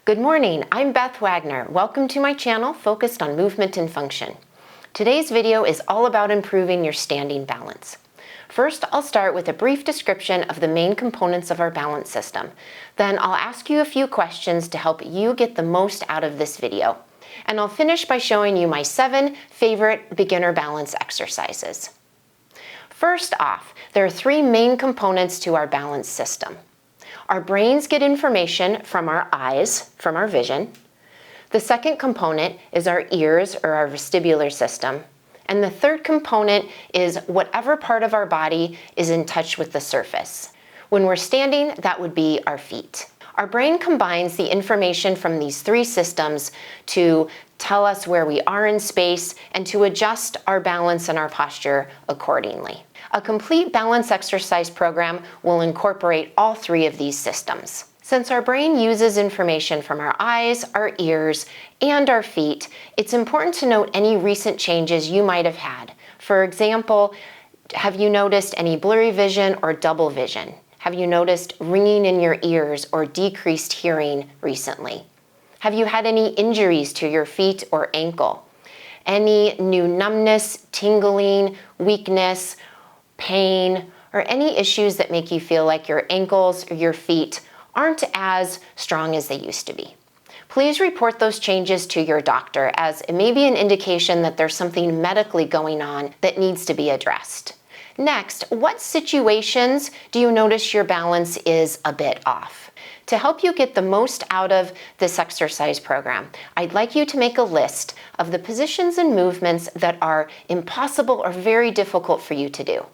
Good morning, I'm Beth Wagner. Welcome to my channel focused on movement and function. Today's video is all about improving your standing balance. First, I'll start with a brief description of the main components of our balance system. Then I'll ask you a few questions to help you get the most out of this video. And I'll finish by showing you my 7 favorite beginner balance exercises. First off, there are 3 main components to our balance system. Our brains get information from our eyes, from our vision. The second component is our ears, or our vestibular system. And the third component is whatever part of our body is in touch with the surface. When we're standing, that would be our feet. Our brain combines the information from these 3 systems to tell us where we are in space and to adjust our balance and our posture accordingly. A complete balance exercise program will incorporate all 3 of these systems. Since our brain uses information from our eyes, our ears, and our feet, it's important to note any recent changes you might have had. For example, have you noticed any blurry vision or double vision? Have you noticed ringing in your ears or decreased hearing recently? Have you had any injuries to your feet or ankle? Any new numbness, tingling, weakness, pain, or any issues that make you feel like your ankles or your feet aren't as strong as they used to be? Please report those changes to your doctor, as it may be an indication that there's something medically going on that needs to be addressed. Next, what situations do you notice your balance is a bit off? To help you get the most out of this exercise program, I'd like you to make a list of the positions and movements that are impossible or very difficult for you to do.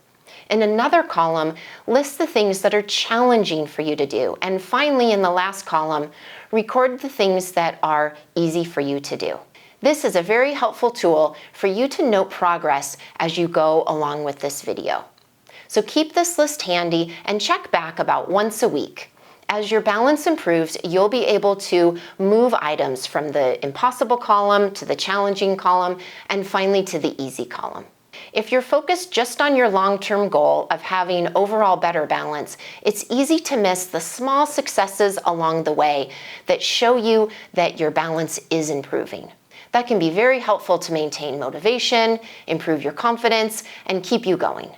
In another column, list the things that are challenging for you to do. And finally, in the last column, record the things that are easy for you to do. This is a very helpful tool for you to note progress as you go along with this video. So keep this list handy and check back about once a week. As your balance improves, you'll be able to move items from the impossible column to the challenging column and finally to the easy column. If you're focused just on your long-term goal of having overall better balance, it's easy to miss the small successes along the way that show you that your balance is improving. That can be very helpful to maintain motivation, improve your confidence, and keep you going.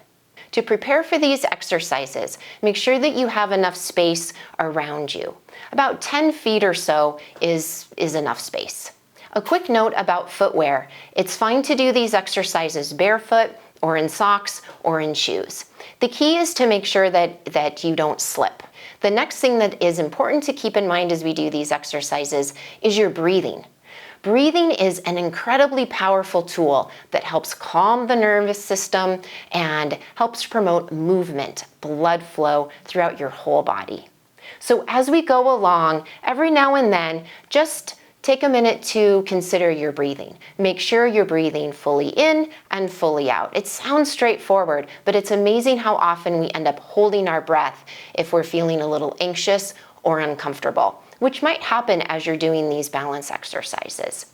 To prepare for these exercises, make sure that you have enough space around you. About 10 feet or so is enough space. A quick note about footwear. It's fine to do these exercises barefoot or in socks or in shoes. The key is to make sure that you don't slip. The next thing that is important to keep in mind as we do these exercises is your breathing. Breathing is an incredibly powerful tool that helps calm the nervous system and helps promote movement, blood flow throughout your whole body. So as we go along, every now and then, just take a minute to consider your breathing. Make sure you're breathing fully in and fully out. It sounds straightforward, but it's amazing how often we end up holding our breath if we're feeling a little anxious or uncomfortable, which might happen as you're doing these balance exercises.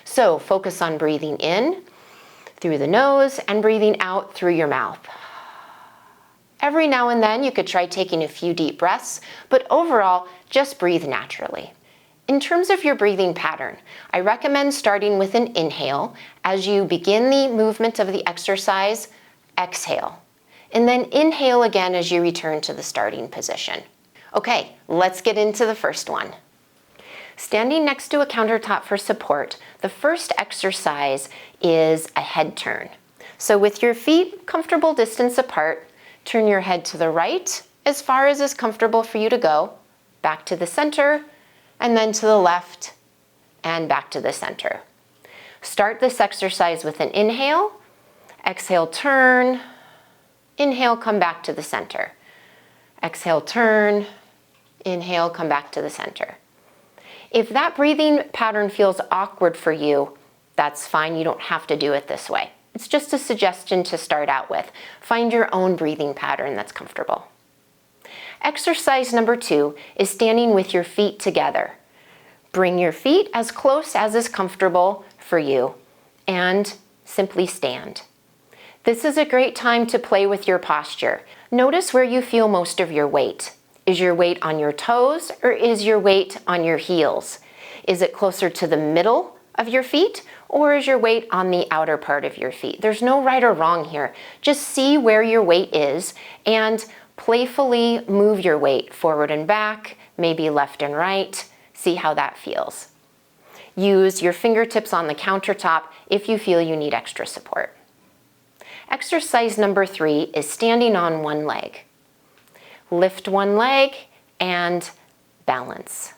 So focus on breathing in through the nose and breathing out through your mouth. Every now and then you could try taking a few deep breaths, but overall, just breathe naturally. In terms of your breathing pattern, I recommend starting with an inhale. As you begin the movement of the exercise, exhale. And then inhale again as you return to the starting position. Okay, let's get into the first one. Standing next to a countertop for support, the first exercise is a head turn. So with your feet comfortable distance apart, turn your head to the right as far as is comfortable for you to go, back to the center, and then to the left and back to the center. Start this exercise with an inhale, exhale, turn, inhale, come back to the center. Exhale, turn, inhale, come back to the center. If that breathing pattern feels awkward for you, that's fine. You don't have to do it this way. It's just a suggestion to start out with. Find your own breathing pattern that's comfortable. Exercise number 2 is standing with your feet together. Bring your feet as close as is comfortable for you and simply stand. This is a great time to play with your posture. Notice where you feel most of your weight. Is your weight on your toes or is your weight on your heels? Is it closer to the middle of your feet, or is your weight on the outer part of your feet? There's no right or wrong here. Just see where your weight is and playfully move your weight forward and back, maybe left and right. See how that feels. Use your fingertips on the countertop if you feel you need extra support. Exercise number 3 is standing on one leg. Lift one leg and balance.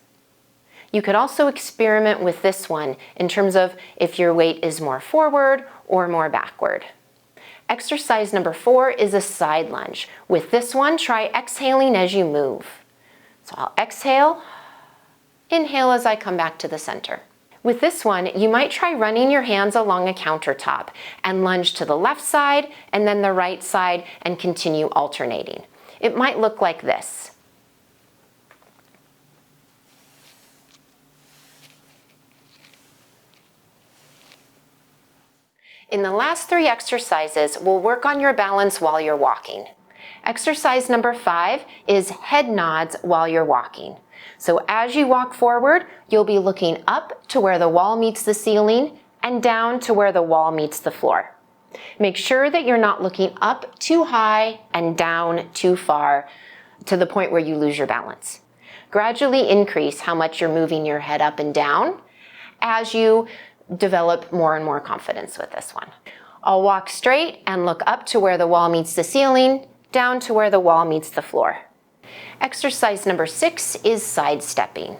You could also experiment with this one in terms of if your weight is more forward or more backward. Exercise number 4 is a side lunge. With this one, try exhaling as you move. So I'll exhale, inhale as I come back to the center. With this one, you might try running your hands along a countertop and lunge to the left side and then the right side and continue alternating. It might look like this. In the last 3 exercises, we'll work on your balance while you're walking. Exercise number 5 is head nods while you're walking. So as you walk forward, you'll be looking up to where the wall meets the ceiling and down to where the wall meets the floor. Make sure that you're not looking up too high and down too far to the point where you lose your balance. Gradually increase how much you're moving your head up and down as you develop more and more confidence with this one. I'll walk straight and look up to where the wall meets the ceiling, down to where the wall meets the floor. Exercise number 6 is sidestepping.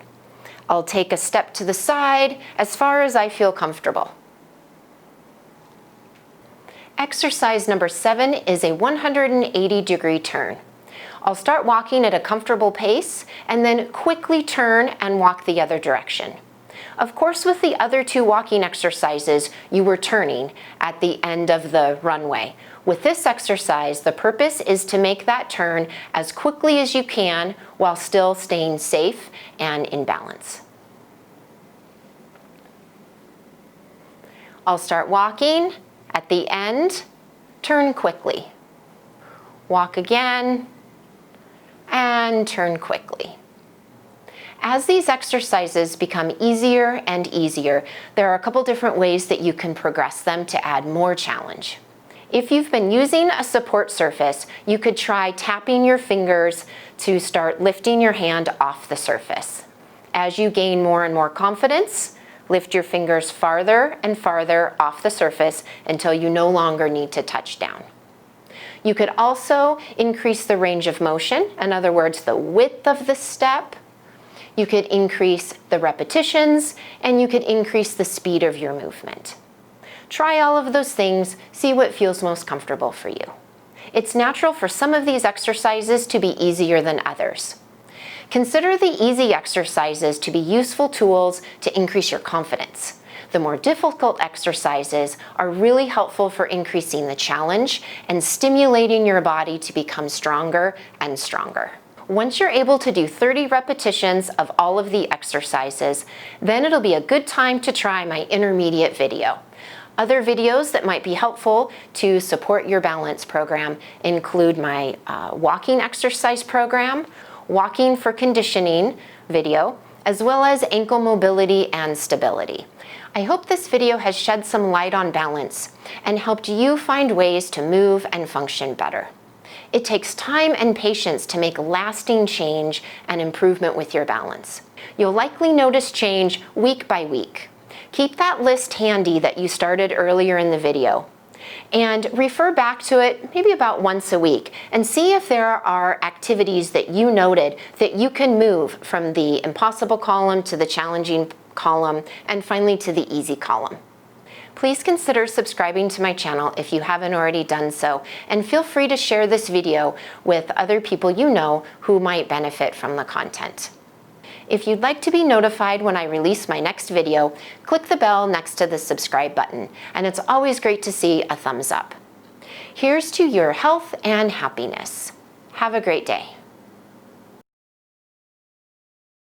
I'll take a step to the side as far as I feel comfortable. Exercise number 7 is a 180-degree turn. I'll start walking at a comfortable pace and then quickly turn and walk the other direction. Of course, with the other 2 walking exercises, you were turning at the end of the runway. With this exercise, the purpose is to make that turn as quickly as you can while still staying safe and in balance. I'll start walking. At the end, turn quickly. Walk again, and turn quickly. As these exercises become easier and easier, there are a couple different ways that you can progress them to add more challenge. If you've been using a support surface, you could try tapping your fingers to start lifting your hand off the surface. As you gain more and more confidence, lift your fingers farther and farther off the surface until you no longer need to touch down. You could also increase the range of motion, in other words, the width of the step. You could increase the repetitions, and you could increase the speed of your movement. Try all of those things, see what feels most comfortable for you. It's natural for some of these exercises to be easier than others. Consider the easy exercises to be useful tools to increase your confidence. The more difficult exercises are really helpful for increasing the challenge and stimulating your body to become stronger and stronger. Once you're able to do 30 repetitions of all of the exercises, then it'll be a good time to try my intermediate video. Other videos that might be helpful to support your balance program include my walking exercise program, walking for conditioning video, as well as ankle mobility and stability. I hope this video has shed some light on balance and helped you find ways to move and function better. It takes time and patience to make lasting change and improvement with your balance. You'll likely notice change week by week. Keep that list handy that you started earlier in the video and refer back to it maybe about once a week and see if there are activities that you noted that you can move from the impossible column to the challenging column and finally to the easy column. Please consider subscribing to my channel if you haven't already done so, and feel free to share this video with other people you know who might benefit from the content. If you'd like to be notified when I release my next video, click the bell next to the subscribe button, and it's always great to see a thumbs up. Here's to your health and happiness. Have a great day.